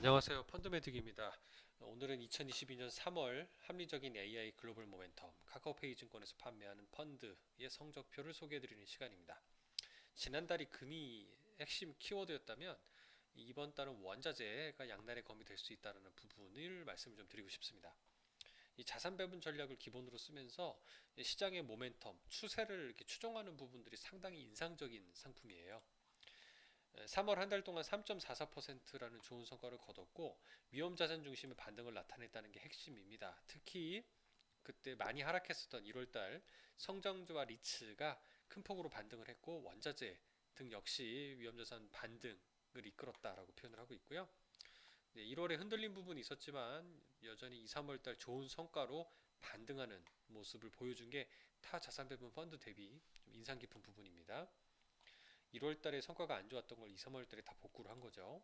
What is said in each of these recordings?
안녕하세요. 펀드매틱입니다. 오늘은 2022년 3월 합리적인 AI 글로벌 모멘텀 카카오페이 증권에서 판매하는 펀드의 성적표를 소개해드리는 시간입니다. 지난달이 금이 핵심 키워드였다면 이번 달은 원자재가 양날의 검이 될 수 있다는 부분을 말씀을 좀 드리고 싶습니다. 이 자산 배분 전략을 기본으로 쓰면서 시장의 모멘텀, 추세를 이렇게 추종하는 부분들이 상당히 인상적인 상품이에요. 3월 한 달 동안 3.44%라는 좋은 성과를 거뒀고 위험 자산 중심의 반등을 나타냈다는 게 핵심입니다. 특히 그때 많이 하락했었던 1월달 성장주와 리츠가 큰 폭으로 반등을 했고 원자재 등 역시 위험 자산 반등을 이끌었다라고 표현을 하고 있고요. 1월에 흔들린 부분이 있었지만 여전히 2, 3월달 좋은 성과로 반등하는 모습을 보여준 게 타 자산 배분 펀드 대비 좀 인상 깊은 부분입니다. 1월 달에 성과가 안 좋았던 걸 2, 3월 달에 다 복구를 한 거죠.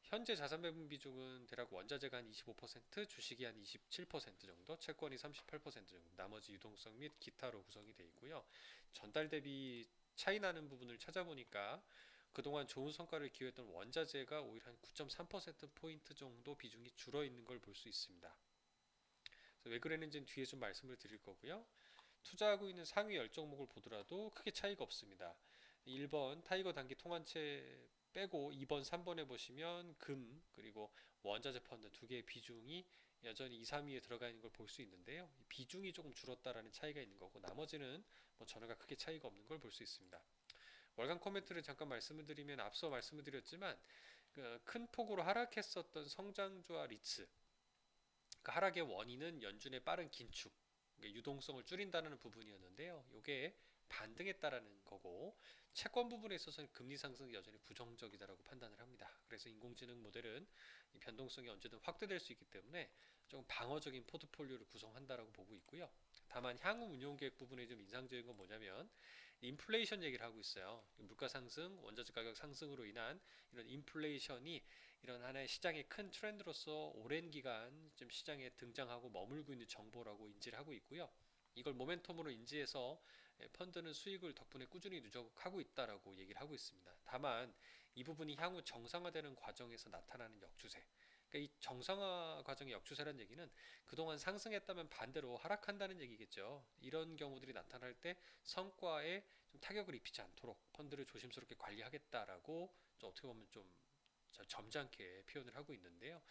현재 자산 배분 비중은 대략 원자재가 한 25%, 주식이 한 27% 정도, 채권이 38% 정도, 나머지 유동성 및 기타로 구성이 되어 있고요. 전달 대비 차이 나는 부분을 찾아보니까 그동안 좋은 성과를 기여했던 원자재가 오히려 한 9.3%포인트 정도 비중이 줄어 있는 걸 볼 수 있습니다. 그래서 왜 그랬는지는 뒤에 좀 말씀을 드릴 거고요. 투자하고 있는 상위 10종목을 보더라도 크게 차이가 없습니다. 1번 타이거 단기 통한채 빼고 2번, 3번에 보시면 금 그리고 원자재 펀드 두 개의 비중이 여전히 2, 3위에 들어가 있는 걸 볼 수 있는데요. 비중이 조금 줄었다라는 차이가 있는 거고 나머지는 뭐 전혀가 크게 차이가 없는 걸 볼 수 있습니다. 월간 코멘트를 잠깐 말씀을 드리면 앞서 말씀을 드렸지만 큰 폭으로 하락했었던 성장주와 리츠 그 하락의 원인은 연준의 빠른 긴축, 그러니까 유동성을 줄인다는 부분이었는데요. 이게 반등했다라는 거고 채권 부분에 있어서는 금리 상승이 여전히 부정적이다라고 판단을 합니다. 그래서 인공지능 모델은 이 변동성이 언제든 확대될 수 있기 때문에 좀 방어적인 포트폴리오를 구성한다라고 보고 있고요. 다만 향후 운용 계획 부분에 좀 인상적인 건 뭐냐면 인플레이션 얘기를 하고 있어요. 물가 상승, 원자재 가격 상승으로 인한 이런 인플레이션이 이런 하나의 시장의 큰 트렌드로서 오랜 기간 좀 시장에 등장하고 머물고 있는 정보라고 인지를 하고 있고요. 이걸 모멘텀으로 인지해서 펀드는 수익을 덕분에 꾸준히 누적하고 있다라고 얘기를 하고 있습니다. 다만 이 부분이 향후 정상화되는 과정에서 나타나는 역추세. 그러니까 이 정상화 과정의 역추세라는 얘기는 그동안 상승했다면 반대로 하락한다는 얘기겠죠. 이런 경우들이 나타날 때 성과에 좀 타격을 입히지 않도록 펀드를 조심스럽게 관리하겠다라고 좀 어떻게 보면 좀 점잖게 표현을 하고 있는데요.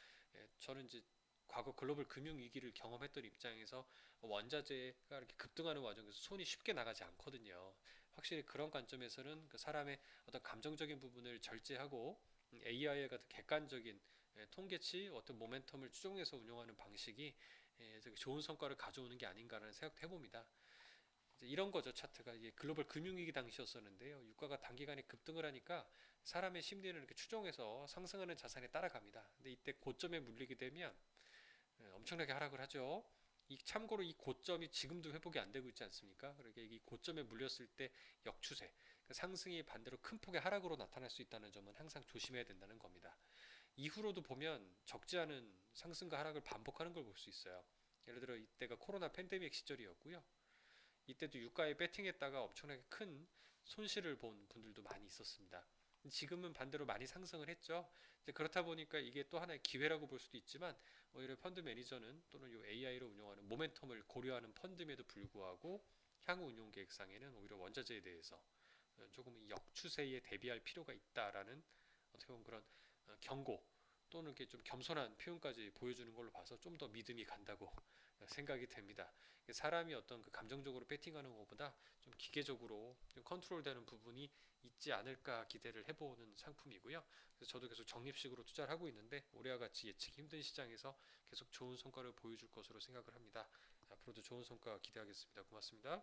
저는 이제 과거 글로벌 금융 위기를 경험했던 입장에서 원자재가 이렇게 급등하는 과정에서 손이 쉽게 나가지 않거든요. 확실히 그런 관점에서는 그 사람의 어떤 감정적인 부분을 절제하고 AI의 같은 객관적인 통계치 어떤 모멘텀을 추종해서 운영하는 방식이 좋은 성과를 가져오는 게 아닌가라는 생각도 해봅니다. 이런 거죠. 차트가 이게 글로벌 금융위기 당시였었는데요. 유가가 단기간에 급등을 하니까 사람의 심리를 이렇게 추종해서 상승하는 자산에 따라갑니다. 근데 이때 고점에 물리게 되면 엄청나게 하락을 하죠. 참고로 이 고점이 지금도 회복이 안 되고 있지 않습니까? 그러니까 이 고점에 물렸을 때 역추세, 그러니까 상승이 반대로 큰 폭의 하락으로 나타날 수 있다는 점은 항상 조심해야 된다는 겁니다. 이후로도 보면 적지 않은 상승과 하락을 반복하는 걸 볼 수 있어요. 예를 들어 이때가 코로나 팬데믹 시절이었고요. 이때도 유가에 베팅했다가 엄청나게 큰 손실을 본 분들도 많이 있었습니다. 지금은 반대로 많이 상승을 했죠. 이제 그렇다 보니까 이게 또 하나의 기회라고 볼 수도 있지만 오히려 펀드 매니저는 또는 요 AI로 운영하는 모멘텀을 고려하는 펀드임에도 불구하고 향후 운용 계획상에는 오히려 원자재에 대해서 조금 역추세에 대비할 필요가 있다라는 어떻게 보면 그런 경고 또는 이렇게 좀 겸손한 표현까지 보여주는 걸로 봐서 좀 더 믿음이 간다고 생각이 됩니다. 사람이 어떤 그 감정적으로 배팅하는 것보다 좀 기계적으로 좀 컨트롤되는 부분이 있지 않을까 기대를 해보는 상품이고요. 그래서 저도 계속 적립식으로 투자를 하고 있는데 올해와 같이 예측이 힘든 시장에서 계속 좋은 성과를 보여줄 것으로 생각을 합니다. 앞으로도 좋은 성과 기대하겠습니다. 고맙습니다.